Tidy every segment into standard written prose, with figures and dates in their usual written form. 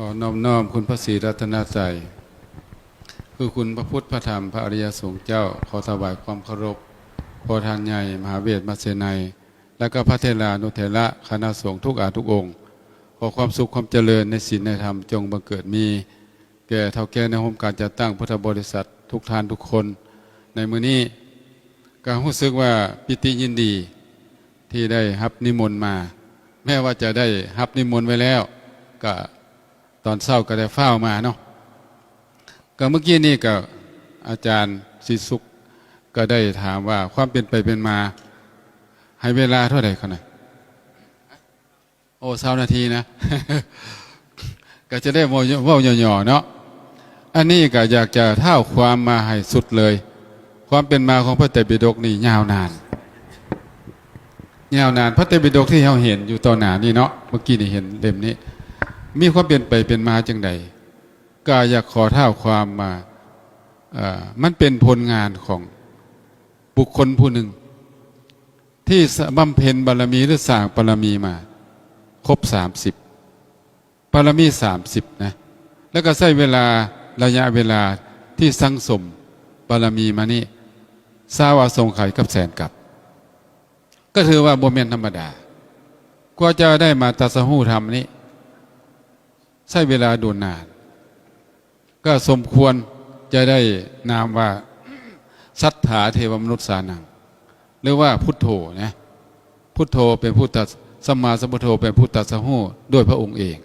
อน้อมน้อมคุณพระศรีรัตนตรัยคือคุณพระพุทธพระธรรมพระอริยสงฆ์เจ้าขอถวายความเคารพพอทานใหญ่มหาเวทมาเสนัยและก็พระเทรานุเถระคณะสงฆ์ทุกอาทุกองค์ขอความสุขความเจริญในศีลในธรรมจงบังเกิดมีแก่เท่าแก่ในโฮมการจัดตั้งพุทธบริษัททุกท่านทุกคนในมื้อนี้ก็รู้สึกว่าปิติยินดีที่ได้รับนิมนต์มาแม้ว่าจะได้รับนิมนต์ไว้แล้วก็ตอนเช้าก็ได้เฝ้ามาเนาะก็เมื่อกี้นี่ก็อาจารย์ศิสุขก็ได้ถามว่าความเป็นไปเป็นมาให้เวลาเท่าไหร่ขนาดโอ้20 นาทีนะ ก็จะได้ว่าหย่อๆเนาะอันนี้ก็อยากจะเท่าความมาให้สุดเลยความเป็นมาของพระไตรปิฎกนี่ยาวนานพระไตรปิฎกที่เราเห็นอยู่ตอนหน้านี่เนาะเมื่อกี้นี่เห็นเล่มนี้มีความเป็นไปเป็นมาจังใดก็อยากขอเท่าความมามันเป็นผลงานของบุคคลผู้หนึ่งที่บำเพ็ญบารมีหรือสร้างบารมีมาครบ30บารมี30นะแล้วก็ใช้เวลาระยะเวลาที่สังสมบารมีมานี่สาวาทรงไข่กับแสนกับก็ถือว่าบ่แม่นธรรมดากว่าจะได้มาตรัสรู้ธรรมนี้ใช้เวลาโดนนานก็สมควรจะได้นามว่าสัทธาเทวมนุษย์สานังหรือว่าพุทโธนะพุทโธเป็นพุทธสัมมาสัมพุทโธเป็นพุทธตรัสรู้ด้วยพระองค์เอง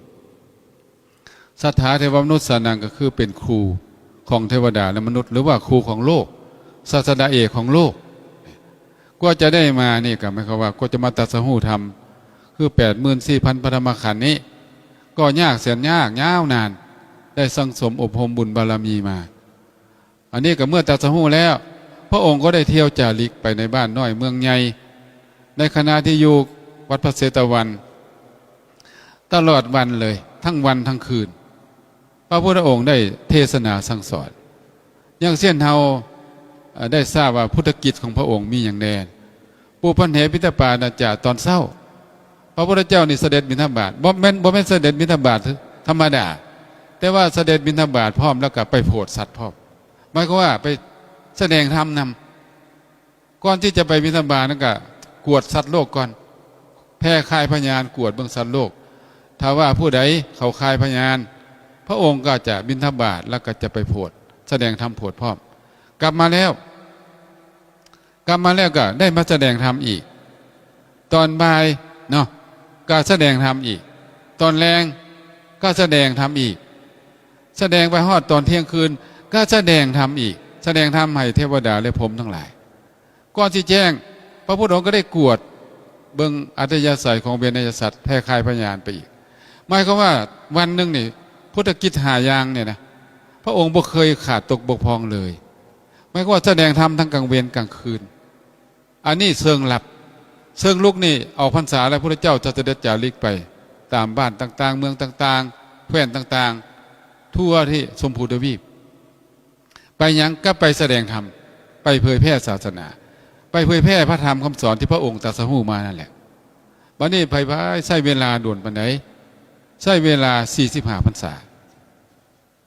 สัทธาเทวมนุษย์สานังก็คือเป็นครูของเทวดาและมนุษย์หรือว่าครูของโลกศาสดาเอกของโลกก็จะได้มานี่ก็หมายความว่าก็จะมาตรัสรู้ธรรมคือ 84,000 พระธรรมขันธ์นี้ก็ยากแสนยากยาวนานได้สังสมอบรมบุญบารมีมาอันนี้ก็เมื่อตรัสรู้แล้วพระองค์ก็ได้เที่ยวจาริกไปในบ้านน้อยเมืองใหญ่ในขณะที่อยู่วัดพระเชตวันตลอดวันเลยทั้งวันทั้งคืนพระพุทธองค์ได้เทศนาสั่งสอนอย่างเช่นเราได้ทราบว่าพุทธกิจของพระองค์มีอย่างแดนปูพันเหปิตปาณาจาตอนเศร้าพระพุทธเจ้านี่เสด็จบิณฑบาตบ่แม่นเสด็จบิณฑบาตธรรมดาแต่ว่าเสด็จบิณฑบาตพร้อมแล้วก็ไปโปรดสัตว์พร้อมหมายความว่าไปแสดงธรรมนำก่อนที่จะไปบิณฑบาตนั่นก็กวดสัตว์โลกก่อนแผ่คายพยานกวดเบื้องสัตว์โลกถ้าว่าผู้ใดเขาคายพยานพระองค์ก็จะบิณฑบาตแล้วก็จะไปโปรดแสดงธรรมโปรดพร้อมกลับมาแล้วก็ได้มาแสดงธรรมอีกตอนบ่ายเนาะก็แสดงธรรมอีกตอนแรงก็แสดงธรรมอีกแสดงไปฮอดตอนเที่ยงคืนก็แสดงธรรมอีกแสดงธรรมให้เทวดาและพรหมทั้งหลายก่อนที่แจ้งพระพุทธองค์ก็ได้กวดเบิ่งอัตยาศัยของเวนยสัตว์แพร่คายพยานไปอีกหมายความว่าวันหนึ่งนี่พุทธกิจ5 อย่างเนี่ยนะพระองค์บ่เคยขาดตกบกพร่องเลยหมายความว่าแสดงธรรมทั้งกลางเวรกลางคืนอันนี้เชิงหลับเชิงลุกนี่เอาพรรษาแล้วพระพุทธเจ้าจะเสด็จจาริกไปตามบ้านต่างๆเมืองต่างๆแคว้นต่างๆทั่วที่ชมพูทวีปไปยังก็ไปแสดงธรรมไปเผยแพร่ศาสนาไปเผยแพร่พระธรรมคำสอนที่พระองค์ตรัสรู้มานั่นแหละวันนี้ไปใช้เวลาด่วนปานใดใช้เวลา45 พรรษา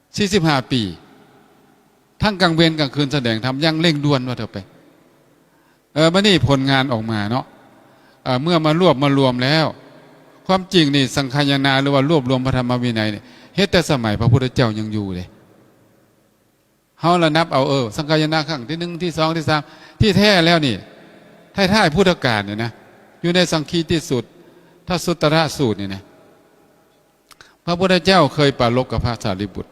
45 ปีทั้งกลางเวรกลางคืนแสดงธรรมยังเร่งด่วนว่าเถอะไปวันนี้ผลงานออกมาเนาะเมื่อมารวมแล้วความจริงนี่สังฆายนาหรือว่ารวบรวมพระธรรมวินัยเนี่ยเฮ็ดแต่สมัยพระพุทธเจ้ายังอยู่เลยเฮาระนับเอาสังฆายนาครั้งที่1ที่2ที่3ที่แท้แล้วนี่ท้ายพุทธกาลเนี่ยนะอยู่ในสังคีติสูตรทัสสุตตระสูตรนี่นะพระพุทธเจ้าเคยปรารภกับพระสารีบุตร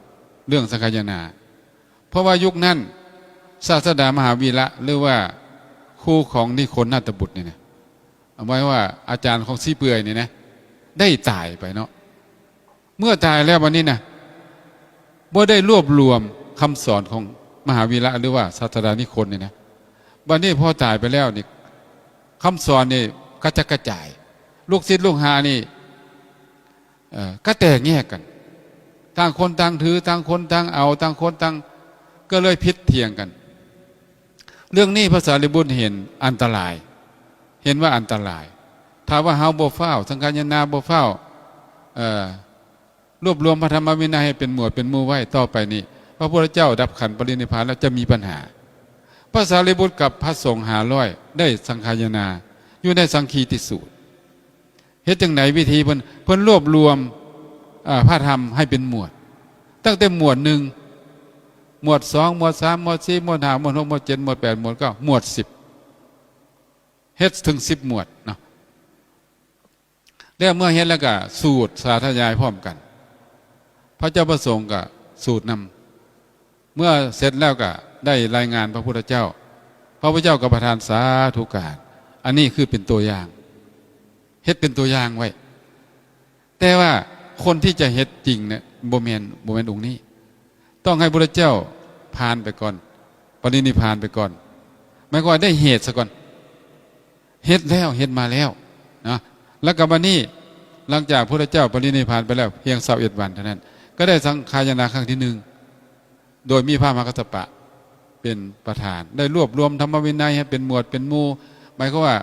เรื่องสังฆายนาเพราะว่ายุคนั้นศาสดามหาวีระหรือว่าครูของนิโคลนาถบุตรนี่นะเอาไว้ว่าอาจารย์ของซีเปื่อยนี่นะได้ตายไปเนาะเมื่อตายแล้ววันนี้นะบ่ได้รวบรวมคำสอนของมหาวีระหรือว่าศาสดานิโคลนี่นะวันนี้พอตายไปแล้วนี่คำสอนนี่กระจายลูกศิษย์ลูกหานี่ก็แตกแยกกันต่างคนต่างถือต่างคนต่างเอาต่างคนต่างก็เลยพิษเถียงกันเรื่องนี้พระสารีบุตรเห็นอันตรายเห็นว่าอันตรายถ้าว่าเฮาบ่เฝ้าสังฆายนาบ่เฝ้า รวบรวมพระธรรมวินัยให้เป็นหมวดเป็นหมู่ไว้ต่อไปนี้พระพุทธเจ้าดับขันธ์ปรินิพพานแล้วจะมีปัญหาพระสารีบุตรกับพระสงฆ์500ได้สังฆายนาอยู่ในสังคีติสูตรเฮ็ดจังไหนวิธีเพิ่นรวบรวมพระธรรมให้เป็นหมวดตั้งแต่หมวด1หมวด2หมวด3หมวด4หมวด5หมวด6หมวด7หมวด8หมวด9หมวด10เฮ็ดถึง10หมวดเนาะแล้วเมื่อเฮ็ดแล้วก็สูตรสาธยายพร้อมกันพระเจ้าประสงค์ก็สูตรนำเมื่อเสร็จแล้วก็ได้รายงานพระพุทธเจ้าพระพุทธเจ้าก็ประทานสาธุการอันนี้คือเป็นตัวอย่างเฮ็ดเป็นตัวอย่างไว้แต่ว่าคนที่จะเฮ็ดจริงเนี่ยบ่แม่นองค์นี้ต้องให้พระพุทธเจ้าผ่านไปก่อนปรินิพพานไปก่อนหมายความว่าได้เหตุซะก่อนเฮ็ดแล้วเฮ็ดมาแล้วนะแล้วก็บัดนี้หลังจากพระพุทธเจ้าปรินิพพานไปแล้วเพียง21วันเท่านั้นก็ได้สังฆายนาครั้งที่1โดยมีพระมหากัสสปะเป็นประธานได้รวบรวมธรรมวินัยให้เป็นหมวดเป็นหมู่หมายความว่า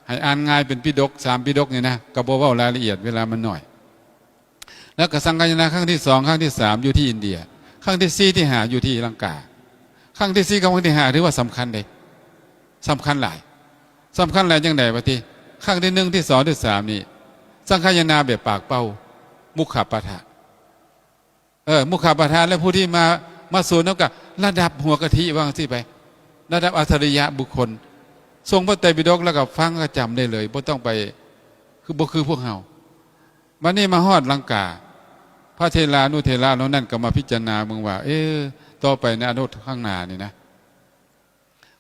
ให้อ่านง่ายเป็นปิฎก3ปิฎกนี่นะก็บ่เว้ารายละเอียดเวลามันน้อยแล้วก็สังฆายนาครั้งที่2ครั้งที่3อยู่ที่อินเดียครั้งที่4ที่5อยู่ที่ลังกาครั้งที่4กับครั้งที่5ถือว่าสำคัญเด้สำคัญหลายจังได๋ว่าติครั้งที่1ที่2ที่3นี่สังฆายนาแบบปากเป้ามุขปะทะมุขปะทะและผู้ที่มาสวนแล้วก็ระดับหัวกะทิว่าสิไประดับอัจฉริยะบุคคลทรงพระไตรปิฎกแล้วก็ฟังก็จำได้เลยบ่ต้องไปคือพวกเฮาบัดนี้มาฮอดลังกาพระเทรานุเทระแล้วนั่นก็มาพิจารณาเบิ่งว่าต่อไปในอนาคตข้างหน้านี่นะ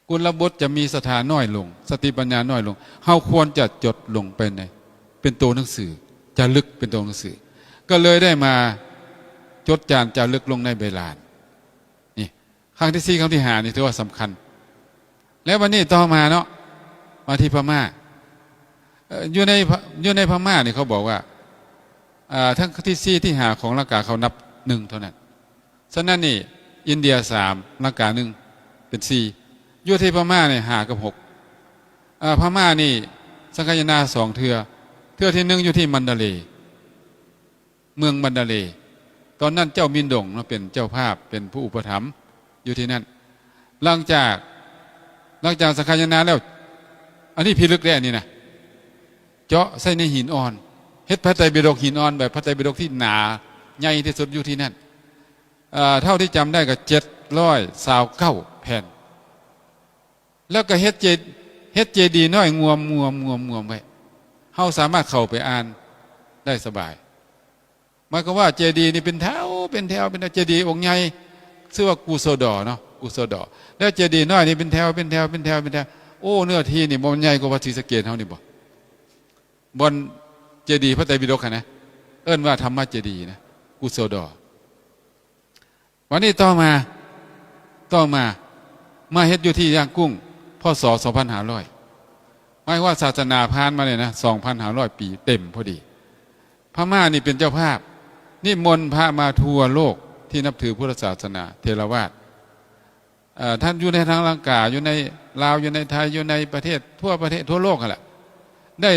กุลบุตรจะมีศรัทธาน้อยลงสติปัญญาน้อยลงเฮาควรจะจดลงไปในเป็นตัวหนังสือจะลึกเป็นตัวหนังสือก็เลยได้มาจดจานจะลึกลงในใบลานนี่ครั้งที่4ครั้งที่5นี่ถือว่าสำคัญแล้ววันนี้ต่อมาเนาะมาที่พม่าอยู่ในพม่านี่เขาบอกว่าทั้งที่4ที่5ของลังกาเขานับ1เท่านั้นฉะนั้นนี่อินเดีย3ลังกา1เป็น4อยู่ที่พม่านี่5กับ6พม่านี่สังฆายนา2เทื่อที่1อยู่ที่มันดาเลย์เมืองมันดาเลย์ตอนนั้นเจ้ามินดงเป็นเจ้าภาพเป็นผู้อุปถัมภ์อยู่ที่นั่นหลังจากสังฆายนาแล้วอันนี้พิลึกได้อันนี้นะเจาะใส่ในหินอ่อนเฮ็ดพระไตรปิฎกหินอ่อนแบบพระไตรปิฎกที่หนาใหญ่ที่สุดอยู่ที่นั่นเท่าที่จำได้ก็729แผ่นแล้วก็เฮ็ดเจดีย์น้อยงวมไว้เฮาสามารถเข้าไปอ่านได้สบายหมายความว่าเจดีย์นี่เป็นแถวเป็นเจดีย์องค์ใหญ่ชื่อว่ากุโสดอเนาะกุโสดอแล้วเจดีย์น้อยนี่เป็นแถวโอ้เนื้อที่นี่บ่ใหญ่กว่าวัดศรีสะเกษเฮานี่บ่บนเจดีย์พระไตรปิฎกนะเอิ้นว่าธรรมเจดีย์นะกุโสดอวันนี้ต่อมาเฮ็ดอยู่ที่ย่างกุ้งพ.ศ. 2500หมายว่าศาสนาผ่านมาเลยนะ 2,500 ปีเต็มพอดีพม่านี่เป็นเจ้าภาพนิมนต์พระมาทั่วโลกที่นับถือพุทธศาสนาเทรวาสท่านอยู่ในทางลังกาอยู่ในลาวอยู่ในไทยอยู่ในประเทศทั่วโลกนั่นแหละได้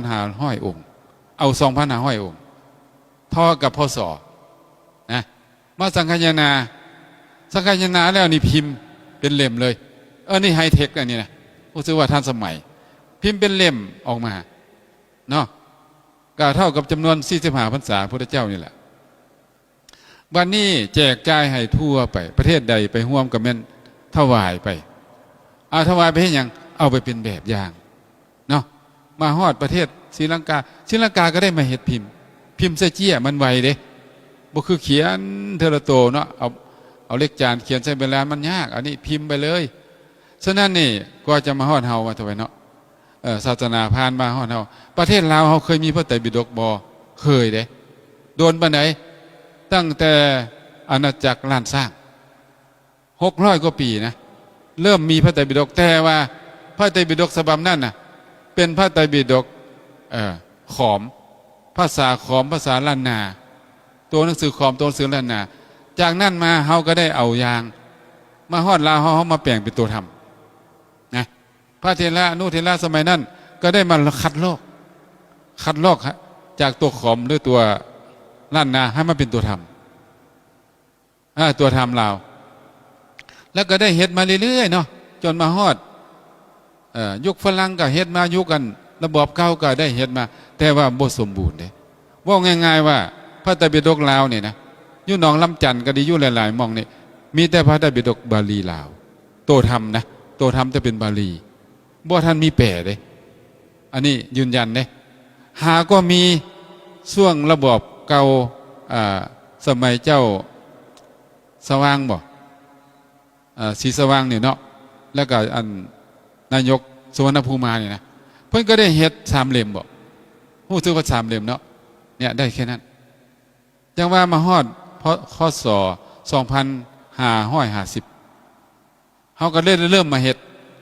2,500 องค์เอา 2,500 องค์เท่ากับพ.ศ. นะมาสังฆายนาแล้วนี่พิมพ์เป็นเล่มเลยนี่ไฮเทคอันนี้นะรู้สึกว่าทันสมัยพิมพ์เป็นเล่มออกมาเนาะก็เท่ากับจำนวน45พรรษาพระพุทธเจ้านี่แหละวันนี้แจกจ่ายให้ทั่วไปประเทศใดไปร่วมกับแม่นถวายไปถวายไปให้หยังเอาไปเป็นแบบอย่างเนาะมาฮอดประเทศศรีลังกาก็ได้มาเฮ็ดพิมพ์ใส่เจี้ยมันไวเด้บ่คือเขียนเทระโตเนาะเอาเลขจานเขียนใส่ใบลานมันยากอันนี้พิมพ์ไปเลยฉะนั้นนี่ก็จะมาฮอดเฮาว่าทำไมเนาะศาสนาผ่านมาฮอดเฮาประเทศลาวเฮาเคยมีพระไตรปิฎกบ่เคยเด้โดนปานใดตั้งแต่อาณาจักรล้านสร้าง600กว่าปีนะเริ่มมีพระไตรปิฎกแต่ว่าพระไตรปิฎกฉบับนั้นน่ะเป็นพระไตรปิฎกขอมภาษาขอมภาษาล้านนาตัวหนังสือขอมตัวหนังสือล้านนาจากนั้นมาเฮาก็ได้เอายางมาฮอดลาวเฮามาแปลงเป็นตัวธรรมนะพระเถระนุเถระสมัยนั้นก็ได้มาคัดลอกจากตัวขอมหรือตัว ล้านนาให้มันเป็นตัวธรรมตัวธรรมเราแล้วก็ได้เฮ็ดมาเรื่อยๆเนาะจนมาฮอดยุคฝรั่งก็เฮ็ดมายุคกันระบอบเก่าก็ได้เฮ็ดมาแต่ว่าบ่สมบูรณ์เด้ว่าง่ายๆว่าพระไตรปิฎกลาวนี่นะอยู่หนองลำจันก็ดีอยู่หลายๆหม่องนี่มีแต่พระไตรปิฎกบาลีลาวโตธรรมนะโตธรรมจะเป็นบาลีบ่ท่านมีแปลเด้อันนี้ยืนยันเด้หาก็มีช่วงระบอบเก่าสมัยเจ้าสว่างบ่สีสว่างนี่เนาะแล้วก็อันนายกสุวรรณภูมินี่นะเพิ่นก็ได้เฮ็ด3 เล่มบ่ฮู้สึกว่า3 เล่มเนาะเนี่ยได้แค่นั้นจังว่ามาฮอดเพราะข้อศ2550เฮาก็เริ่มมาเฮ็ด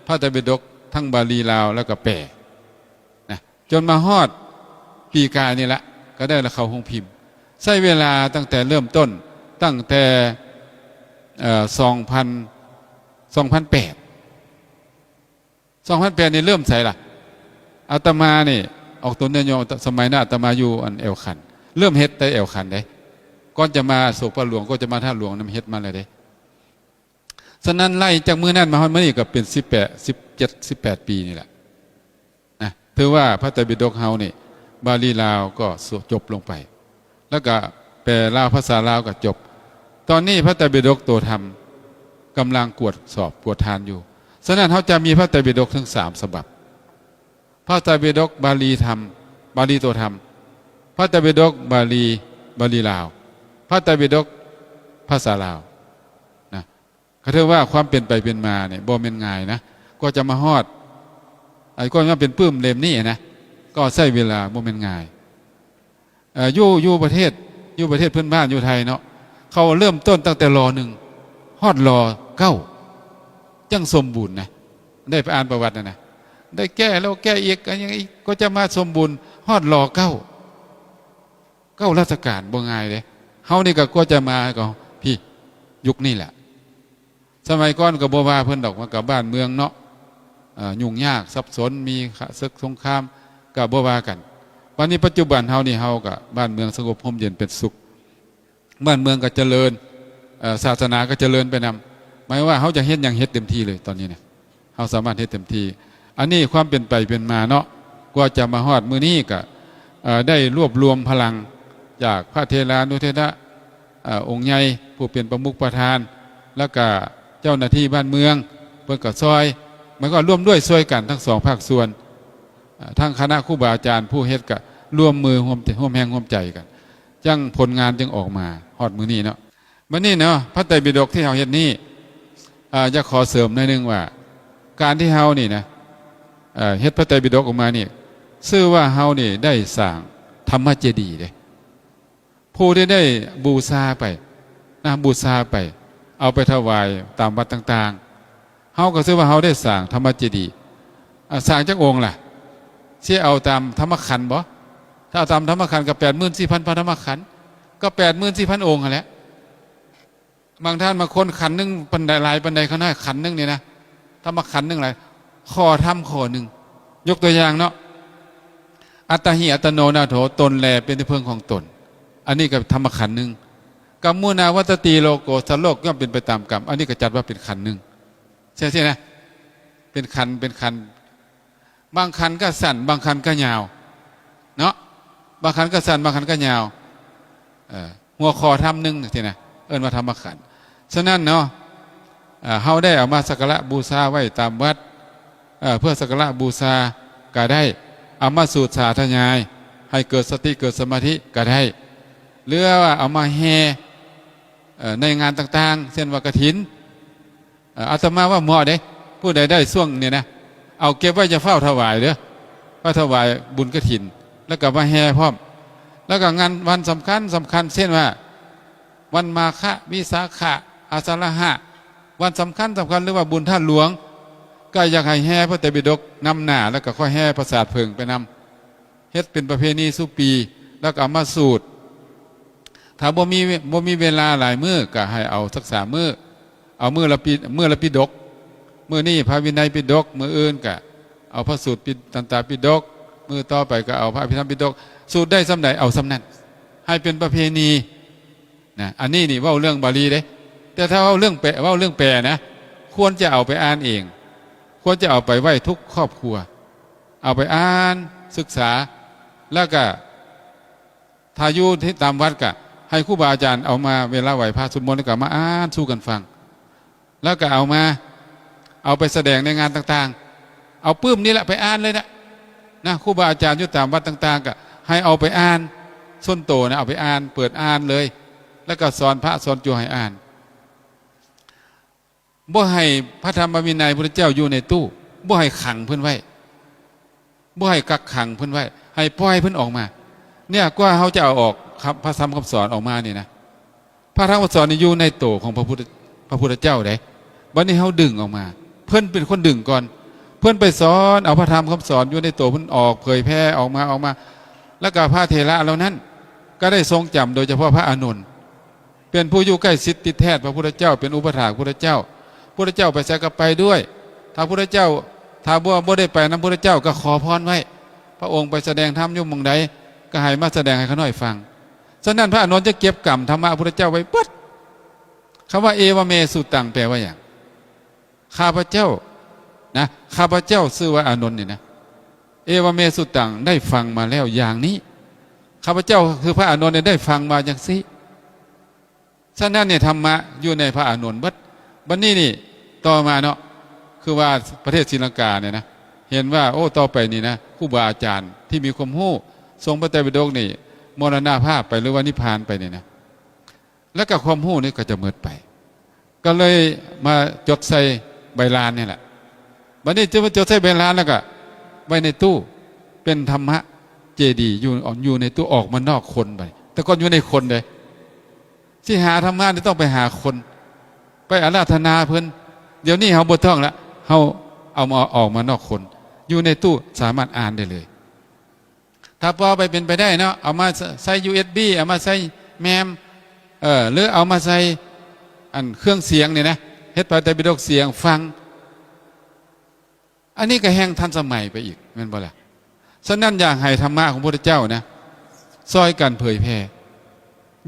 พระไตรปิฎกทั้งบาลีลาวแล้วก็แปลนะจนมาฮอดปีกายนี่ละก็ได้ละเข้าโรงพิมพ์ใช้เวลาตั้งแต่เริ่มต้นตั้งแต่2008นี่เริ่มใส่ละอาตมานี่ออกตัวเนี่ยโยมสมัยนั้นอาตมาอยู่อันเอวขันเริ่มเฮ็ดแต่เอวขันเด้ก่อนจะมาโศกพระหลวงก็จะมาท่าหลวงนำเฮ็ดมาเลยเด้ฉะนั้นไล่จากมื้อนั้นมาฮอดมื้อนี้ก็เป็น18 ปีนี่แหละนะถือว่าพระไตรปิฎกเฮานี่บาลีลาวก็จบลงไปแล้วก็แปลลาวภาษาลาวก็จบตอนนี้พระไตรปิฎกตัวธรรมกำลังกวดสอบกวดทานอยู่ฉะนั้นเขาจะมีพระไตรปิฎกถึง3 ฉบับพระไตรปิฎกบาลีธรรมบาลีตัวธรรมพระไตรปิฎกบาลีลาวพระไตรปิฎกภาษาลาวนะเขาถือว่าความเป็นไปเป็นมาเนี่ยบ่แม่นง่ายนะก็จะมาฮอดไอ้ก็มาเป็นปื้มเล่มนี้นะก็ใช้เวลาบ่แม่นง่ายอยู่ประเทศเพื่อนบ้านอยู่ไทยเนาะเขาเริ่มต้นตั้งแต่ร.1ฮอดร.9จังสมบูรณ์นะได้ไปอ่านประวัตินะได้แก้แล้วแก้อีกอย่างอีกก็จะมาสมบูรณ์ฮอดร.9ราชการบ่ง่ายเลยเฮานี่ก็จะมาก็พี่ยุคนี้แหละสมัยก่อนก็บ่ว่าเพิ่นดอกมากับบ้านเมืองเนาะยุ่งยากซับซ้อนมีศึกสงครามก็บ่ว่ากันวันนี้ปัจจุบันเฮานี่เฮาก็บ้านเมืองสงบร่มเย็นเป็นสุขบ้านเมืองก็เจริญศาสนาก็เจริญไปนำหมายว่าเขาจะเฮ็ดอย่างเฮ็ดเต็มที่เลยตอนนี้เนี่ยเขาสามารถเฮ็ดเต็มที่อันนี้ความเป็นไปเป็นมาเนาะกว่าจะมาฮอดมื้อนี้ก็ได้รวบรวมพลังจากพระเทรานุเทระองค์ใหญ่ผู้เป็นประมุขประธานแล้วก็เจ้าหน้าที่บ้านเมืองเพิ่นก็ซอยมันก็ร่วมด้วยช่วยกันทั้ง2 ภาคส่วนทั้งคณะครูบาอาจารย์ผู้เฮ็ดก็ร่วมมือร่วมแรงร่วมใจกันจังผลงานจึงออกมาฮอดมื้อนี้เนาะมื้อนี้เนาะพระไตรปิฎกที่เฮาเฮ็ดนี้จะขอเสริมหน่อยนึงว่าการที่เฮานี่นะเฮ็ดพระไตรปิฎกออกมานี่ชื่อว่าเฮานี่ได้สร้างธรรมเจดีย์เด้ผู้ที่ได้บูชาไปบูชาไปเอาไปถวายตามวัดต่างๆเฮาก็ชื่อว่าเฮาได้สร้างธรรมเจดีย์สร้างจักองค์ล่ะสิเอาตามธรรมขันธ์บ่ถ้าเอาตามธรรมขันธ์ก็ 84,000 พระธรรมขันธ์ก็ 84,000 องค์นั่นแหละบางท่านมาคนขันนึงปันใดหลายปันใดเขาหน้าขันนึงเนี่ยนะธรรมขันนึงหลายข้อธรรมข้อนึงยกตัวอย่างเนาะอัตหิอัตโนนาโถตนแลเป็นที่พึ่งของตนอันนี้ก็ธรรมขันนึงกัมมุนาวัตติโลโกสัลโลกย่อมเป็นไปตามกรรมอันนี้ก็จัดว่าเป็นขันนึงใช่ไหมนะเป็นขันบางขันก็สั้นบางขันก็ยาวเนาะบางขันก็สั้นบางขันก็ยาวหัวข้อธรรมนึงใช่ไหมเอิ้นว่าธรรมขันธ์ฉะนั้นเนาะเฮาได้เอามาสักการะบูชาไว้ตามวัดเพื่อสักการะบูชาก็ได้เอามาสูตรสาธยายให้เกิดสติเกิดสมาธิก็ได้หรือว่าเอามาแห่ในงานต่างๆเช่นว่ากฐินอาตมาว่าเหมาะเด้ผู้ใดได้ช่วงเนี่ยนะเอาเก็บไว้จะเฝ้าถวายเด้อว่าถวายบุญกฐินแล้วก็มาแห่พร้อมแล้วก็งานวันสำคัญเช่นว่าวันมาฆวิสาขะอาสาฬหะวันสำคัญหรือว่าบุญท่านหลวงก็อยากให้แห่พระไตรปิฎกนำหน้าแล้วก็ค่อยแห่ประสาทเพิงไปนำเฮ็ดเป็นประเพณีสุปีแล้วก็เอามาสูตรถ้าบ่มีเวลาหลายมื้อก็ให้เอาสัก3 มื้อเอามื้อละปิฎกมื้อนี้พระวินัยปิฎกมื้ออื่นก็เอาพระสูตรตันตปิฎกมื้อต่อไปก็เอาพระอภิธรรมปิฎกสูตรได้สำใดเอาสำนั้นใ ให้เป็นประเพณีนะอันนี้นี่เว้าเรื่องบาลีเด้แต่ถ้าเว้าเรื่องแปลนะควรจะเอาไปอ่านเองควรจะเอาไปไว้ทุกครอบครัวเอาไปอ่านศึกษาแล้วก็ถ้าอยู่ที่ตามวัดก็ให้ครูบาอาจารย์เอามาเวลาไหว้พระสวดมนต์แล้วก็มาอ่านสู้กันฟังแล้วก็เอาไปแสดงในงานต่างๆเอาปื้มนี่แหละไปอ่านเลยนะครูบาอาจารย์อยู่ตามวัดต่างๆก็ให้เอาไปอ่านส้นโตนะเอาไปอ่านเปิดอ่านเลยแล้วก็สอนพระสอนโยมให้อ่านบ่ให้พระธรรมวินัยพระเจ้าอยู่ในตู้บ่ให้ขังเพิ่นไว้บ่ให้กักขังเพิ่นไว้ให้ปล่อยเพิ่นออกมาเนี่ยกว่าเขาจะเอาออกครับพระธรรมคำสอนออกมานี่นะพระธรรมคำสอนนี่อยู่ในโตของพระพุทธเจ้าเด้บัดนี้เขาดึงออกมาเพิ่นเป็นคนดึงก่อนเพิ่นไปสอนเอาพระธรรมคำสอนอยู่ในโตเพิ่นออกเผยแพร่ออกมาแล้วก็พระเถระเหล่านั้นก็ได้ทรงจำโดยเฉพาะพระอานนท์เป็นผู้อยู่ใกล้ชิดติดแท้พระพุทธเจ้าเป็นอุปถากพระพุทธเจ้าพระพุทธเจ้าไปใส่กับไปด้วยถ้าพระพุทธเจ้าถ้าบ่ได้ไปนำพระพุทธเจ้าก็ขอพรไว้พระองค์ไปแสดงธรรมอยู่หม้องใดก็ให้มาแสดงให้เขาน้อยฟังฉะนั้นพระอานนท์จะเก็บกรรมธรรมะพระพุทธเจ้าไว้ปั๊ดคำว่าเอวเมสุตังแปลว่าอย่างข้าพเจ้านะข้าพเจ้าชื่อว่าอานนท์นี่นะเอวเมสุตังได้ฟังมาแล้วอย่างนี้ข้าพเจ้าคือพระอานนท์ได้ฟังมาอย่างนี้ฉะนั้นเนี่ยธรรมะอยู่ในพระอานนท์บัดนี้นี่ต่อมาเนาะคือว่าประเทศศรีลังกาเนี่ยนะเห็นว่าโอ้ต่อไปนี่นะครูบาอาจารย์ที่มีความรู้ทรงพระไตรปิฎกนี่มรณภาพไปหรือว่านิพพานไปเนี่ยนะแล้วก็ความรู้นี่ก็จะหมดไปก็เลยมาจดใส่ใบลานนี่แหละบัดนี้จะมาจดใส่ใบลานแล้วก็ไว้ในตู้เป็นธรรมะเจดีย์อยู่ในตู้ออกมานอกคนไปแต่ก่อนอยู่ในคนเลยที่หาธรรมะนี่ต้องไปหาคนไปอาราธนาเพิ่นเดี๋ยวนี้เขาบ่ต้องละเขาเอามาออกมานอกคนอยู่ในตู้สามารถอ่านได้เลยถ้าพอไปเป็นไปได้เนาะเอามาใส่ USB เอามาใส่แมมหรือเอามาใส่อันเครื่องเสียงเนี่ยนะเฮ็ดพระไตรปิฎกเสียงฟังอันนี้ก็แห้งทันสมัยไปอีกแม่นบ่ล่ะฉะนั้นอยากให้ธรรมะของพระพุทธเจ้านะซอยกันเผยแพร่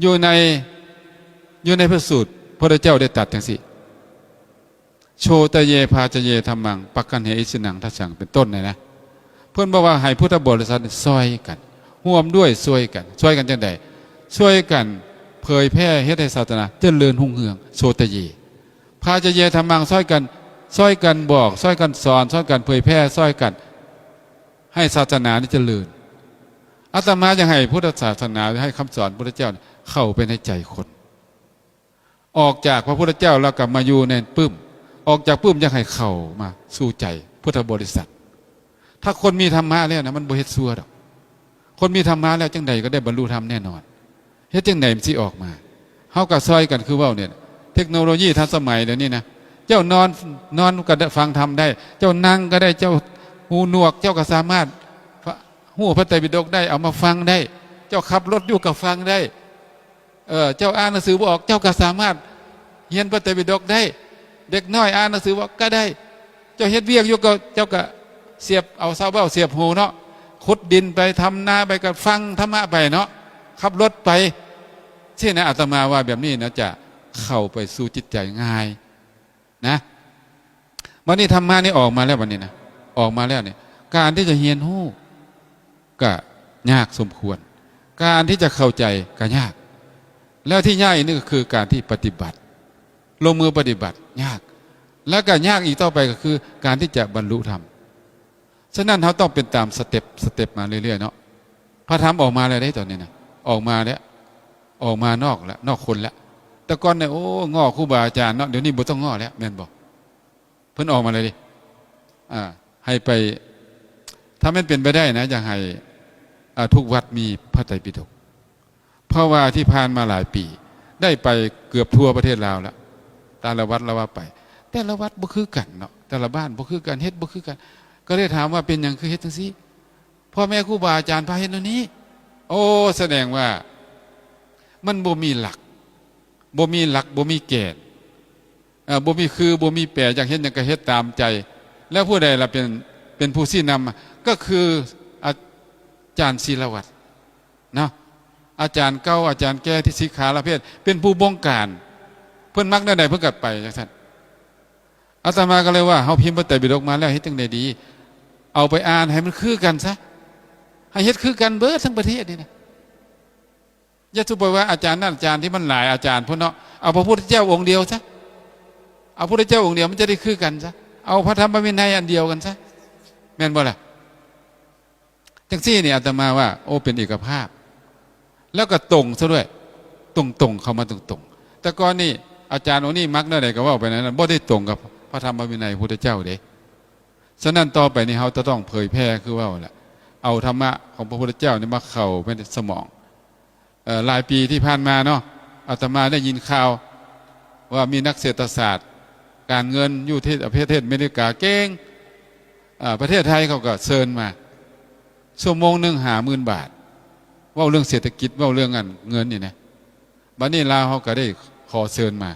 อยู่ในพระสูตรพระพุทธเจ้าได้ตรัสจังซี่โชตเยภาจเยธัมมังปักกันเหอิสินังทัสสังเป็นต้นนะเพื่อนบอกว่าให้พุทธบริษัทซอยกันร่วมด้วยช่วยกันจังใดช่วยกันเผยแพร่เฮ็ดให้ศาสนาเจริญรุ่งเรืองโชตเยภาจเยธัมมังซอยกันบอกซอยกันสอนซอยกันเผยแพร่ซอยกันให้ศาสนานี้เจริญอาตมาจะให้พุทธศาสนาให้คำสอนพระพุทธเจ้าเข้าไปในใจคนออกจากพระพุทธเจ้าแล้วกลับมาอยู่ในปื้มออกจากปื้มจะให้เข้ามาสู่ใจพุทธบริษัทถ้าคนมีธรรมะแล้วนะมันบ่เฮ็ดซัวดอกคนมีธรรมะแล้วจังใดก็ได้บรรลุธรรมแน่นอนเฮ็ดจังใดมันสิออกมาเฮาก็ซอยกันคือเว้าเนี่ยเทคโนโลยีทันสมัยเดี๋ยวนี้นะเจ้านอนก็ฟังธรรมได้เจ้านั่งก็ได้เจ้าหูหนวกเจ้าก็สามารถหูพระไตรปิฎกได้เอามาฟังได้เจ้าขับรถอยู่ก็ฟังได้เจ้าอ่านหนังสือบ่ออกเจ้าก็สามารถเรียนพระไตรปิฎกได้เด็กน้อยอ่านหนังสือบ่ก็ได้เจ้าเฮ็ดเวียกอยู่ก็เจ้าก็เสียบเอาเสาเบ้าเสียบหูเนาะขุดดินไปทำนาไปก็ฟังธรรมะไปเนาะขับรถไปที่นะอาตมาว่าแบบนี้นะจะเข้าไปสู่จิตใจง่ายนะวันนี้ธรรมะนี่ออกมาแล้ววันนี้นะออกมาแล้วเนี่ยการที่จะเรียนรู้ก็ยากสมควรการที่จะเข้าใจก็ยากแล้วที่ยากนี่ก็คือการที่ปฏิบัติลงมือปฏิบัติยากแล้วก็ยากอีกต่อไปก็คือการที่จะบรรลุธรรมฉะนั้นเขาต้องเป็นตามสเต็ปมาเรื่อยๆเนาะพระธรรมออกมาแล้วได้ตอนนี้นะออกมาแล้วออกมานอกคนแล้วแต่ก่อนเนี่ยโอ้ง้อครูบาอาจารย์เนาะเดี๋ยวนี้บ่ต้องง้อแล้วแม่นบอกเพิ่นออกมาเลยดิให้ไปถ้ามันเป็นไปได้นะอยากให้ทุกวัดมีพระไตรปิฎกเพราะว่าที่ผ่านมาหลายปีได้ไปเกือบทั่วประเทศลาวแล้วแต่ละวัดละว่าไปแต่ละวัดบ่คือกันเนาะแต่ละบ้านบ่คือกันเฮ็ดบ่คือกันก็เลยถามว่าเป็นหยังคือเฮ็ดจังซี่พ่อแม่ครูบาอาจารย์พาเฮ็ดแนวนี้โอ้แสดงว่ามันบ่มีหลักบ่มีแก่นบ่มีคือบ่มีแปรอย่างเฮ็ดหยังก็เฮ็ดตามใจแล้วผู้ใดล่ะเป็นผู้ชี้นำก็คืออาจารย์ศิลวัตรเนาะ อาจารย์เก่าอาจารย์แก่ที่สิกขาละเพศเป็นผู้บงการเพิ่นมักแนวใดเพิ่นก็ไปจังซั่นอาตมาก็เลยว่าเฮาพิมพ์พระไตรปิฎกมาแล้วเฮ็ดจังได๋ดีเอาไปอ่านให้มันคือกันซะให้เฮ็ดคือกันเบิดทั้งประเทศนี่นะอย่าทุบว่าอาจารย์นั่นอาจารย์ที่มันหลายอาจารย์พุ่นเนาะเอาพระพุทธเจ้าองค์เดียวซะเอาพระพุทธเจ้าองค์เดียวมันจะได้คือกันซะเอาพระธรรมวินัยอันเดียวกันซะแม่นบ่ล่ะจังซี่นี่อาตมาว่าโอ้เป็นเอกภาพแล้วก็ตรงซะด้วยตรงเข้ามาตรงแต่ก่อนนี่อาจารย์องค์นี้มักแนวใดก็เว้าไปนั้นบ่ได้ตรงกับพระธรรมวินัยพุทธเจ้าเด้ฉะนั้นต่อไปนี้เฮาจะต้องเผยแพร่คือว่าล่ะเอาธรรมะของพระพุทธเจ้านี่มาเข้าไปในสมองหลายปีที่ผ่านมาเนาะอาตมาได้ยินข่าวว่ามีนักเศรษฐศาสตร์การเงินอยู่ที่ประเทศอเมริกาเก่งประเทศไทยเขาก็เชิญมาชั่วโมงนึง50,000 บาทเว้าเรื่องเศรษฐกิจเว้าเรื่องเงินนี่นะบัดนี้ลาวเขาก็ได้ขอเชิญมา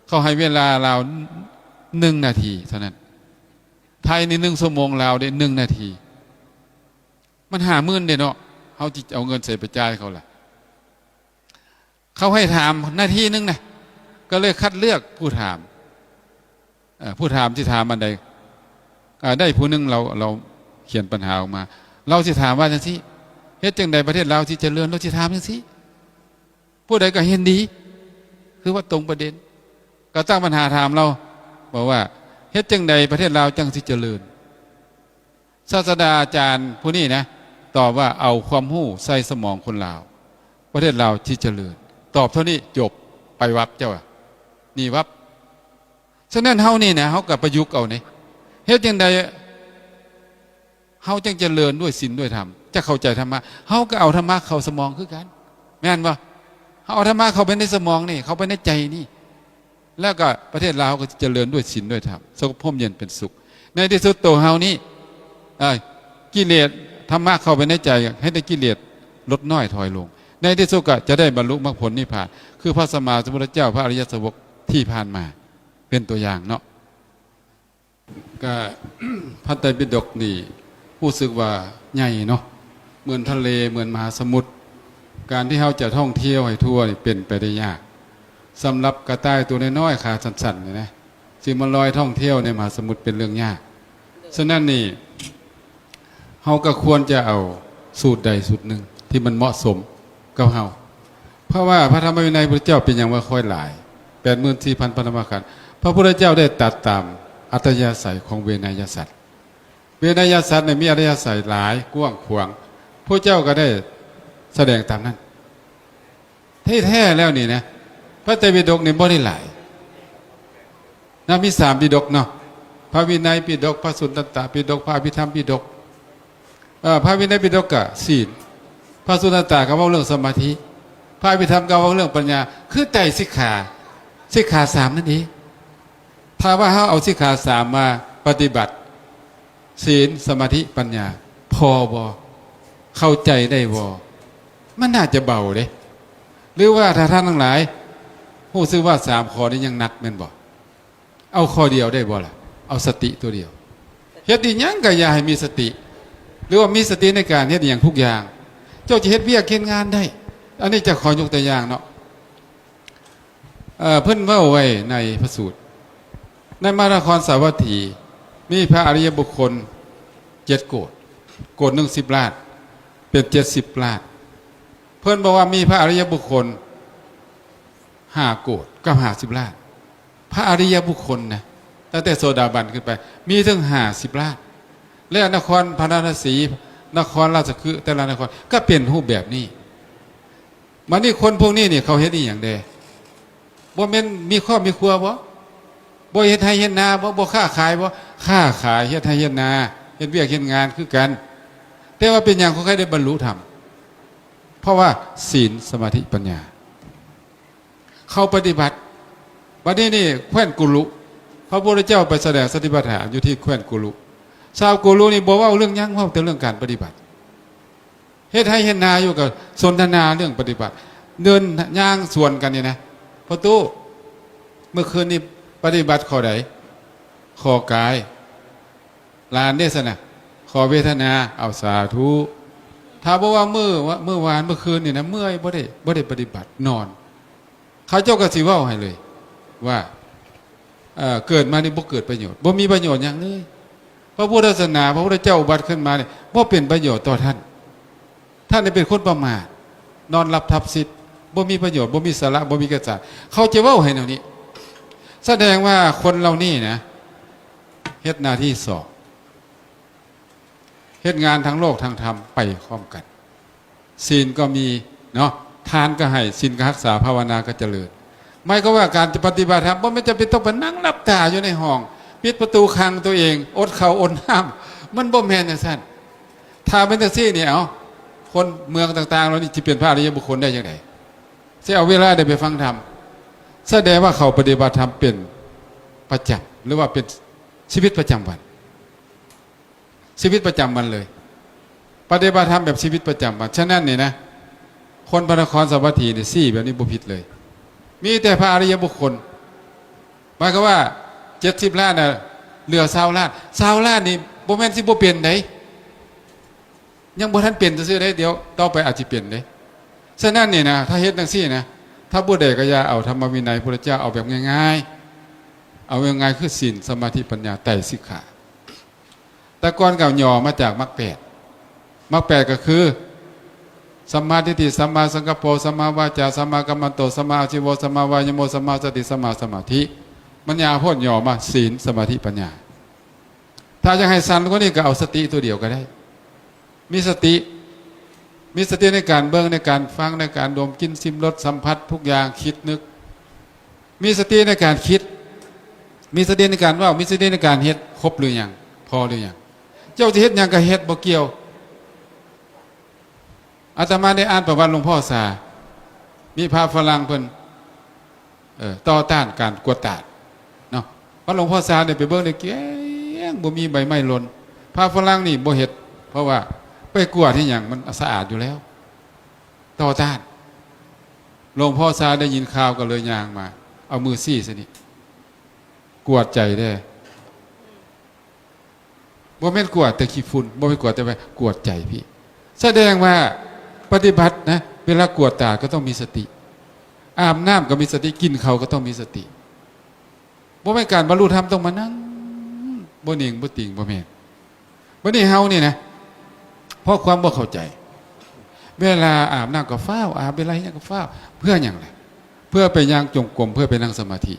เขาให้เวลาลาว1 นาทีเท่านั้นไทยนี่1 ชั่วโมงลาวได้1 นาทีมัน50,000เด้เนาะเขาจะเอาเงินใส่ไปจ่ายเขาล่ะเขาให้ถามนาทีนึงนะก็เลยคัดเลือกผู้ถามที่ถามอันใดได้ผู้นึงเราเขียนปัญหาออกมาเราสิถามว่าจังซี่เฮ็ดจังใดประเทศลาวสิเจริญเราสิถามจังซี่ผู้ใดก็เห็นดีคือว่าตรงประเด็นก็ตั้งปัญหาถามเราบอกว่าเฮ็ดจังใดประเทศลาวจังสิเจริญศาสตราจารย์ผู้นี้นะตอบว่าเอาความรู้ใส่สมองคนลาวประเทศลาวที่เจริญตอบเท่านี้จบไปวับเจ้านี่วับฉะนั้นเฮานี่นะเฮากับประยุกต์เอาเนี่ยเฮ็ดจังใดเฮาจังเจริญด้วยศีลด้วยธรรมจะเข้าใจธรรมะเฮาก็เอาธรรมะเข้าสมองคือกันแม่นบ่เฮาเอาธรรมะเข้าไปในสมองนี่เข้าไปในใจนี่แล้วก็ประเทศลาวก็เจริญด้วยศีลด้วยธรรมสงบร่มเย็นเป็นสุขในที่สุดตัวเฮานี่กิเลสธรรมะเข้าไปในใจให้ได้กิเลสลดน้อยถอยลงในที่สุดก็จะได้บรรลุมรรคผลนิพพานคือพระสัมมาสัมพุทธเจ้าพระอริยสาวกที่ผ่านมาเป็นตัวอย่างเนาะก็พระไตรปิฎกนี่รู้สึกว่าใหญ่เนาะเหมือนทะเลเหมือนมหาสมุทรการที่เขาจะท่องเที่ยวให้ทั่วนี่เป็นไปได้ยากสำหรับกระต่ายตัวน้อยๆขาสั้นๆนี่นะสิมาลอยท่องเที่ยวในมหาสมุทรเป็นเรื่องยากฉะนั้นนี่เขาก็ควรจะเอาสูตรใดสูตรหนึ่งที่มันเหมาะสมกับเฮาเพราะว่าพระธรรมวินัยพระเจ้าเป็นอย่างว่าค่อยหลาย 84,000 พระธรรมขันธ์พระพุทธเจ้าได้ตัดตามอัตยาศัยของเวนยสัตว์เวนยสัตว์มีอัตยาศัยหลายกว้างขวางพระเจ้าก็ได้แสดงตามนั้นแท้ๆแล้วนี่นะพระไตรปิฎกนี่บ่ได้หลายนะมี3 ปิฎกเนาะพระวินัยปิฎกพระสุตตันตปิฎกพระอภิธรรมปิฎกพระวินัยปิฎกก็ศีลพระสุตตันตก็เว้าเรื่องสมาธิพระอภิธรรมก็เว้าเรื่องปัญญาคือไตรสิกขา3นั่นเองถ้าว่าเขาเอาสิกขา3มาปฏิบัติศีลสมาธิปัญญาพอบ่เข้าใจได้บ่มันน่าจะเบาเด้หรือว่าถ้าท่านทั้งหลายรู้สึกว่า3 ข้อนี้ยังหนักแม่นบ่เอาข้อเดียวได้บ่ล่ะเอาสติตัวเดียวเฮ็ดอีหยังก็อย่าให้มีสติหรือว่ามีสติในการเฮ็ดอย่างทุกอย่างเจ้าจะเฮ็ดเวียกเฮ็ดงานได้อันนี้จะขอยกตัวอย่างเนาะเพิ่นเว้าไว้ในพระสูตรในมานครสาวัตถีมีพระอริยบุคคล7 โกฏหนึ่ง10 ล้านเป็น70 ล้านเพิ่นบอกว่ามีพระอริยบุคคล5 โกฏกับ50 ล้านพระอริยบุคคลนะตั้งแต่โสดาบันขึ้นไปมีถึง50 ล้านและนครพาราณสีนครราชคฤห์แต่ละนครก็เป็นรูปแบบนี้มันนี่คนพวกนี้นี่เขาเฮ็ดอีหยังแดบ่แม่นมีครอบมีครัวบ่เฮ็ดให้เฮ็ดนาบ่ค้าขายค้าขายเฮ็ดให้เฮ็ดนาเฮ็ดเวียกเฮ็ดงานคือกันแต่ว่าเป็นอย่างเขาใครได้บรรลุธรรมเพราะว่าศีลสมาธิปัญญาเขาปฏิบัติวันนี้นี่แคว้นกุลุพระพุทธเจ้าไปแสดงสติปัฏฐานอยู่ที่แคว้นกุลุชาวกุลุนี่บ่เว้าเรื่องหยังเว้าแต่เรื่องการปฏิบัติเฮ็ดให้เฮ็ดนาอยู่กับสนทนาเรื่องปฏิบัติเดินย่างสวนกันนี่นะพระตู้เมื่อคืนนี้ปฏิบัติข้อใดข้อกายลานเดชนะข้อเวทนาเอาสาธุ ถ้าบอกว่าเมื่อวานเมื่อคืนนี่นะเมื่อยบ่ได้ปฏิบัตินอนเขาเจ้าก็สิเว้าให้เลยว่าเกิดมานี่บ่เกิดประโยชน์บ่มีประโยชน์หยังเลยพระพุทธศาสนาพระพุทธเจ้าอุบัติขึ้นมาเนี่ยบ่เป็นประโยชน์ต่อท่านนี่เป็นคนประมาทนอนหลับทับสิทธิ์บ่มีประโยชน์บ่มีสาระบ่มีกระจายเขาจะเว้าให้แนวนี้แสดงว่าคนเรานี่นะเฮ็ดหน้าที่สองเฮ็ดงานทั้งโลกทั้งธรรมไปพร้อมกันศีลก็มีเนาะทานก็ให้ศีลก็รักษาภาวนาก็เจริญไม่ก็ว่าการจะปฏิบัติธรรมบ่ไม่จำเป็นต้องไปนั่งหลับตาอยู่ในห้องปิดประตูขังตัวเองอดข้าวอดน้ำมันบ่แม่นจังซั่นถ้าเป็นจังซี่นี่เอาคนเมืองต่างๆเรานี่สิเป็นพระอริยบุคคลได้จังได๋สิเอาเวลาได้ไปฟังธรรมแสดงว่าเขาปฏิบัติธรรมเป็นประจำหรือว่าเป็นชีวิตประจำวันชีวิตประจำวันเลยปฏิบัติธรรมแบบชีวิตประจำวันฉะนั้นนี่นะคนพระนครสาวัตถีนี่ซี่แบบนี้บ่ผิดเลยมีแต่พระอริยบุคคลหมายความว่า70 ล้านน่ะเหลือ20 ล้าน20 ล้านนี่บ่แม่นสิบ่เปลี่ยนได้ยังบ่ทันเปลี่ยนซื่อๆได้เดี๋ยวต่อไปอาจสิเปลี่ยนได้ฉะนั้นนี่นะถ้าเฮ็ดจังซี่นะถ้าผู้ใดก็อย่าเอาธรรมวินัยพระพุทธเจ้าเอาแบบง่ายๆเอาง่ายๆคือศีลสมาธิปัญญาไตรสิกขาแต่ก่อนเก่าย่อมาจากมรรค8มรรค8ก็คือสัมมาทิฏฐิสัมมาสังกัปโปสัมมาวาจาสัมมากัมมันโตสัมมาอาชีวะสัมมาวายโมสัมมาสติสัมมาสมาธิปัญญาพ้นย่อมาศีลสมาธิปัญญาถ้าจะให้สั้นกว่านี้ก็เอาสติตัวเดียวก็ได้มีสติในการเบิ่งในการฟังในการดมกินชิมรสสัมผัสทุกอย่างคิดนึกมีสติในการคิดมีสติในการว่ามีสติในการเฮ็ดครบหรือยังพอหรือยังเจ้าจะเฮ็ดยังก็เฮ็ดบ่เกี่ยวอาตมาได้อ่านประวัติหลวงพ่อสามีพระฝรั่งเพิ่นต่อต้านการกวดตาดเนาะพระหลวงพ่อสาเนี่ยไปเบิ่งได้เกี้ยงบ่มีใบไม้หล่นพระฝรั่งนี่บ่เฮ็ดเพราะว่าไปกวดที่หยังมันสะอาดอยู่แล้วต่อต้านหลวงพ่อสาได้ยินข่าวก็เลยย่างมาเอามือซี่ซะนี่กวดใจได้บ่แม่นกวดแต่ขี้ฝุ่นบ่แม่นกวดแต่ว่ากวดใจพี่แสดงว่าปฏิบัตินะเวลากวดตาก็ต้องมีสติอาบน้ำก็มีสติกินเขาก็ต้องมีสติบ่แม่นการบรรลุธรรมต้องมานั่งบ่นิ่งบ่ติ่งบ่แม่นบ่นี่เฮานี่นะเพราะความบ่เข้าใจเวลาอาบน้ำก็ฟ้าวอาบเวลาหยังก็ฟ้าวเพื่อหยังล่ะเพื่อไปย่างจงกรมเพื่อไปนั่งสมาธิ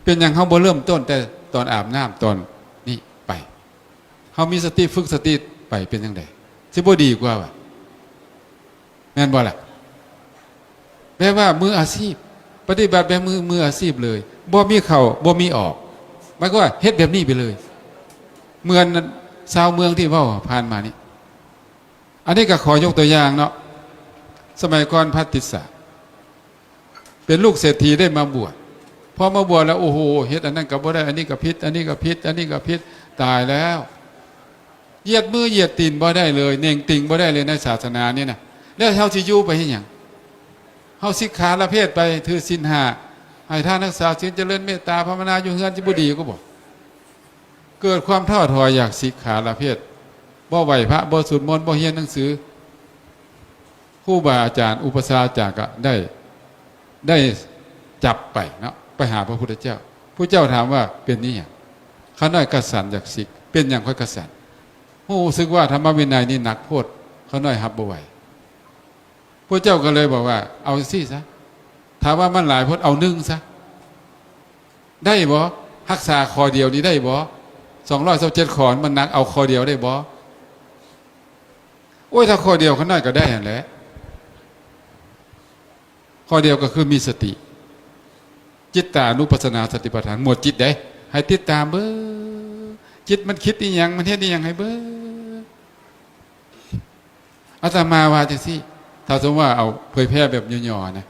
เป็นหยังเฮาบ่เริ่มต้นแต่ตอนอาบน้ำตอนนี้ไปเฮามีสติฝึกสติไปเป็นจังได๋สิบ่ดีกว่าว่ะแม่นบ่ล่ะแปลว่ามืออาชีพปฏิบัติแบบมืออาชีพเลยบ่มีเข้าบ่มีออกหมายความว่าเฮ็ดแบบนี้ไปเลยเหมือนชาวเมืองที่เว้าผ่านมานี่อันนี้ก็ขอยกตัวอย่างเนาะสมัยก่อนพระติสสะเป็นลูกเศรษฐีได้มาบวชพอมาบวชแล้วโอ้โหเฮ็ดอันนั้นก็บ่ได้อันนี้ก็ผิดอันนี้ก็ผิดอันนี้ก็ผิดตายแล้วเหยียดมือเหยียดตีนบ่ได้เลยเน่งติ่งบ่ได้เลยในศาสนานี่นะแล้วเฮาสิอยู่ไปเฮ็ดหยังเฮาสิกขาละเพศไปถือศีล5ให้ทานรักษาศีลเจริญเมตตาภาวนาอยู่เฮือนสิบ่ดีก็บ่เกิดความท้อถอยอยากสิกขาละเพศบ่ไหวพระบ่สวดมนต์บ่เรียนหนังสือครูบาอาจารย์อุปชฌาย์จากก็ได้จับไปเนาะไปหาพระพุทธเจ้าผู้เจ้าถามว่าเป็นนี่หยังข้าน้อยกษัตริย์อยากสิกเป็นหยังค่อยกษัตริย์รู้สึกว่าธรรมวินัยนี่หนักโพดข้าน้อยรับบ่ไหวพระเจ้าก็เลยบอกว่าเอาสิซะถามว่ามันหลายโพดเอา1ซะได้บ่รักษาข้อเดียวนี้ได้บ่227ข้อมันหนักเอาข้อเดียวได้บ่โอ้ยถ้าข้อเดียวข้าน้อยก็ได้นั่นแหละข้อเดียวก็คือมีสติจิตตานุปัสสนาสติปัฏฐานหมวดจิตได้ให้ติดตามเบ้อจิตมันคิดอีหยังมันเฮ็ดอีหยังให้เบ้ออาตมาว่าจังซี่ถ้าสมมติว่าเอาเผยแพร่แบบย่อๆนะ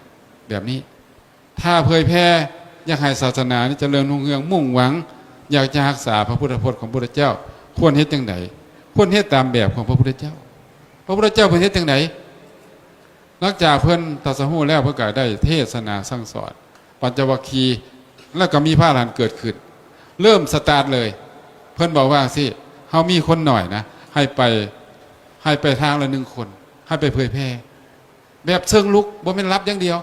แบบนี้ถ้าเผยแพร่อยากให้ศาสนานี่เจริญรุ่งเรืองมุ่งหวังอยากจะรักษาพระพุทธพจน์ของพระพุทธเจ้าควรเฮ็ดจังไดควรเฮ็ดตามแบบของพระพุทธเจ้าพระพุทธเจ้าเพิ่นเฮ็ดจังไดนอกจากเพิ่นตรัสรู้แล้วเพิ่นก็ได้เทศนาสั่งสอนปัญจวัคคีย์แล้วก็มีพระอรหันต์เกิดขึ้นเริ่มสตาร์ทเลยเพิ่นบอกว่าสิเฮามีคนหน่อยนะให้ไปทางละ1 คน ให้ไปเผยแพร่แบบเชิงลุกบ่เป็นรับอย่างเดียว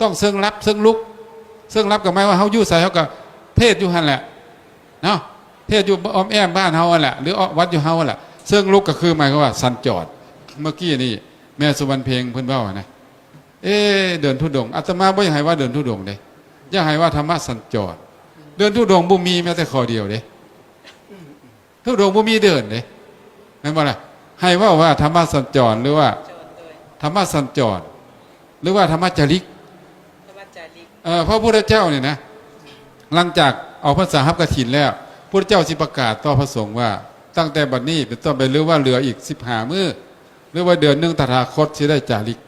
ต้องเชิงรับเชิงลุกเชิงรับกับหมายว่าเฮาอยู่ใส่เฮาก็เทศอยู่หั่นแหละเนาะเทศอยู่อ้อมแอมบ้านเฮาหั่นแหละหรือวัดอยู่เฮาหั่นแหละเชิงลุกก็คือหมายความว่าสัญจรเมื่อกี้นี่แม่สุวรรณเพลงเพิ่นเว้านะเดินธุดงค์อาตมาบ่อยากให้ว่าเดินธุดงค์เด้อยากให้ว่าธรรมะสัญจรเดินธุดงค์บ่มีแม้แต่ข้อเดียวเด้ธุดงค์บ่มีเดินเด้แม่นบ่ล่ะให้ว่าธรรมะสัญจรหรือว่าธรรมะสัญจรหรือว่าธรรมะจริกพระพุทธเจ้าเนี่ยนะหลังจากเอาพรรษาฮับกฐินแล้วพระเจ้าสิประกาศต่อพระสงฆ์ว่าตั้งแต่บัดนี้เป็นต้นไปหรือว่าเหลืออีก15 มื้อหรือว่าเดือนนึงตถาคตสิได้จาริก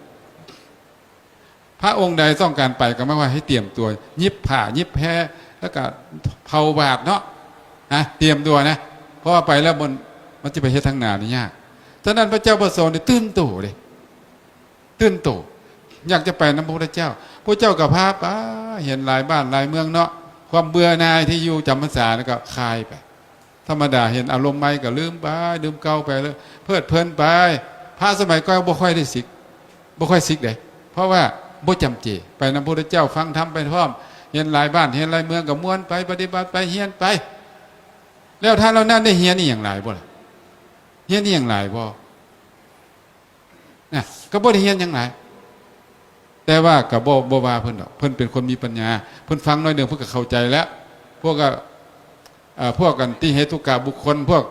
พระองค์ใดต้องการไปก็ไม่ว่าให้เตรียมตัวยิบผ้ายิบแพรแล้วก็เผาบาตรเนาะเตรียมตัวนะเพราะว่าไปแล้วมันจะไปเฮ็ดทางหน้านี่ยากฉะนั้นพระเจ้าประสงค์นี่ตื่นโตเลยตื่นโตอยากจะไปนำพระพุทธเจ้าพระเจ้ากับพาไปเห็นหลายบ้านหลายเมืองเนาะความเบื่อหน่ายที่อยู่จำพรรษาแล้วก็คลายไปธรรมดาเห็นอารมณ์ใหม่ก็ลืมไปลืมเก่าไปเลยเพลิดเพลินไปพระสมัยก่อนบ่ค่อยได้สิกบ่ค่อยสิกเลยเพราะว่าบ่จำเจไปนำพระพุทธเจ้าฟังธรรมไปพร้อมเห็นหลายบ้านเห็นหลายเมืองก็ม่วนไปปฏิบัติไปเฮียนไปแล้วท่านเรานั่นได้เฮียนนี่อย่างไรบ่ล่ะเฮียนนี่อย่างไรบ่นะก็บ่ได้เฮียนอย่างไรแต่ว่ากับบ่ว่าเพิ่นดอกเพิ่นเป็นคนมีปัญญาเพิ่นฟังน้อยเดียวเพิ่นก็เข้าใจแล้วพวกกันที่เหตุกะบุคคลพวก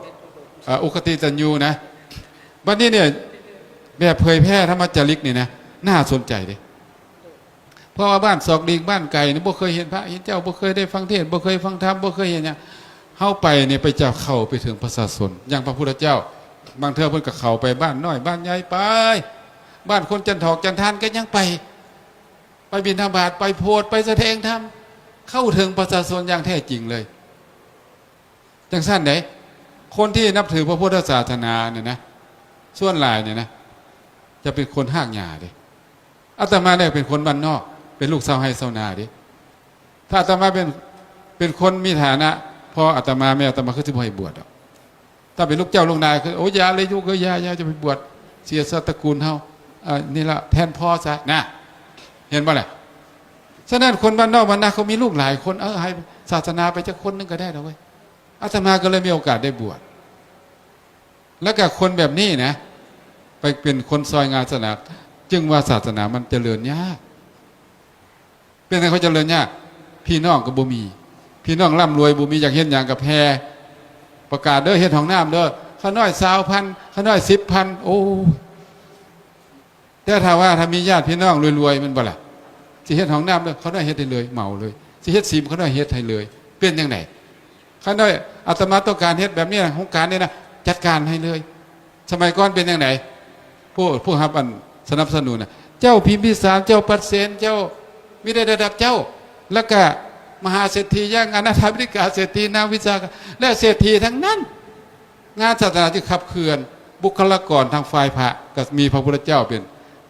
อุคติตัญญูนะบัดนี้เนี่ยแบบเผยแพร่ธรรมจริกนี่นะน่าสนใจดิเพราะว่าบ้านศอกดิงบ้านไก่นี่บ่เคยเห็นพระเห็นเจ้าบ่เคยได้ฟังเทศน์บ่เคยฟังธรรมบ่เคยเห็นเนี่ยเฮาไปเนี่ยไปจะเข้าไปถึงพระศาสนอย่างพระพุทธเจ้าบางเทื่อเพิ่นก็เข้าไปบ้านน้อยบ้านใหญ่ไปบ้านคนจันทอกจันทานก็ยังไปบิณฑบาตไปโพธิไปแสดงธรรมเข้าถึงประชาชนอย่างแท้จริงเลยจังสั้นไหนคนที่นับถือพระพุทธศาสนาเนี่ยนะส่วนหลายเนี่ยนะจะเป็นคนหากหญ้าดิอาตมาเนี่ยเป็นคนบ้านนอกเป็นลูกชาวไร่ชาวนาดิถ้าอาตมาเป็นคนมีฐานะพออาตมาแม่อาตมาคือสิบ่ให้บวชถ้าเป็นลูกเจ้าลูกนายคือโอ้ยาเลยลูกก็ยาจะไปบวชเสียชาติตระกูลเฮานี่ละแทนพ่อซะนะเห็นป่ะแหละฉะนั้นคนบ้านนอกบ้านนาเขามีลูกหลายคนให้ศาสนาไปจะคนนึงก็ได้แล้วเว้ยอาตมาก็เลยมีโอกาสได้บวชแล้วก็คนแบบนี้นะไปเป็นคนซอยงานศาสนาจึงว่าศาสนามันเจริญยากเป็นไงเขาเจริญยากพี่น้องก็บ่มีพี่น้องร่ำรวยบ่มีอยากเห็นอย่างกับแพรประกาศเด้อเฮ็ดห้องน้ำเด้อข้าน้อย20,000ข้าน้อย10,000โอ้แต่ถ้ามีญาติพี่น้องรวยๆมันบ่ล่ะสิเฮ็ดห้องน้ำเด้อเขาน้อยเฮ็ดให้เลยเหมาเลยสิเฮ็ดซีมเขาน้อยเฮ็ดให้เลยเป็นจังได๋ข้าน้อยอาตมาต้องการเฮ็ดแบบนี้โครงการนี้นะจัดการให้เลยสมัยก่อนเป็นจังได๋ผู้รับอันสนับสนุนน่ะเจ้าพิมพิสารเจ้าปัดเสนเจ้ามีได้ระดับเจ้าแล้วก็มหาเศรษฐีอย่างอนาถาบิณฑิกาเศรษฐีนางวิสาขและเศรษฐีทั้งนั้นงานศาสนาที่ขับเคลื่อนบุคลากรทางฝ่ายพระก็มีพระพุทธเจ้าเป็น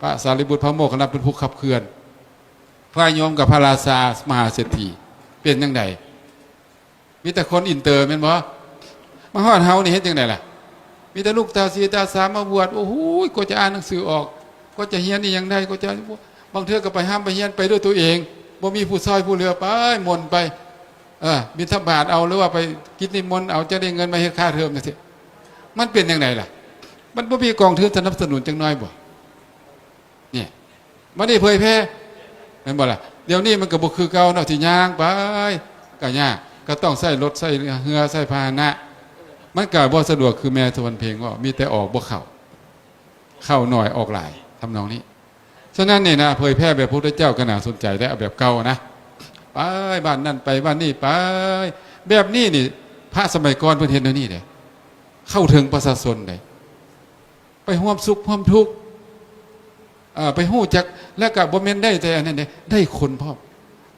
พระสารีบุตรพระโมคคัลลานะเป็นผู้ขับเคลื่อนพระโยมกับพระราชามหาเศรษฐีเป็นจังไดมีแต่คนอินเตอร์แม่นบ่มาฮอดเฮานี่เฮ็ดจังไดล่ะมีแต่ลูกตาสีตาสามมาบวชโอ้โหก็จะอ่านหนังสือออกก็จะเฮียนนี่ยังได้ก็จะบางเทื่อก็ไปห้ามไปเฮียนไปด้วยตัวเองบ่มีผู้ซอยผู้เหลือไปมนไปบิณฑบาตเอาหรือว่าไปกิจนิมนต์เอาจะได้เงินมาเฮ็ดค่าเทอมจังซี่มันเป็นจังไดล่ะมันบ่มีกองทุนสนับสนุนจังน้อยบ่เนี่ยมันได้เผยแพร่แม่นบ่ล่ะเดี๋ยวนี้มันก็บ่คือเก่าเนาะสิย่างไปก็ยากก็ต้องใช้รถใช้เรือใช้พาหนะมันก็บ่สะดวกคือแม่สุวรรณเพลงว่ามีแต่ออกบ่เข้าหน่อยออกหลายทำนองนี้ฉะนั้นเนี่ยนะเผยแพร่แบบพระพุทธเจ้าก็น่าสนใจได้เอาแบบเก่านะไปบ้านนั่นไปบ้านนี่ไปแบบนี้นี่พระสมัยก่อนเพิ่นเห็นแนวนี้เด้เข้าถึงประชาชนได้ไปร่วมสุขร่วมทุกข์ไปฮู้จักแล้วก็บ่แม่นได้แต่อันนั้นได้คนพร้อม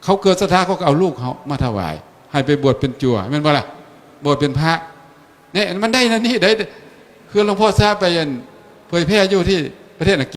เขาเกิดศรัทธาเขาก็เอาลูกเขามาถวายให้ไปบวชเป็นจั่วแม่นบ่ล่ะบวชเป็นพระเนี่ยมันได้นั่นนี่ได้คือหลวงพ่อทราบไปเผยแพร่อยู่ที่ประเทศอังกฤษ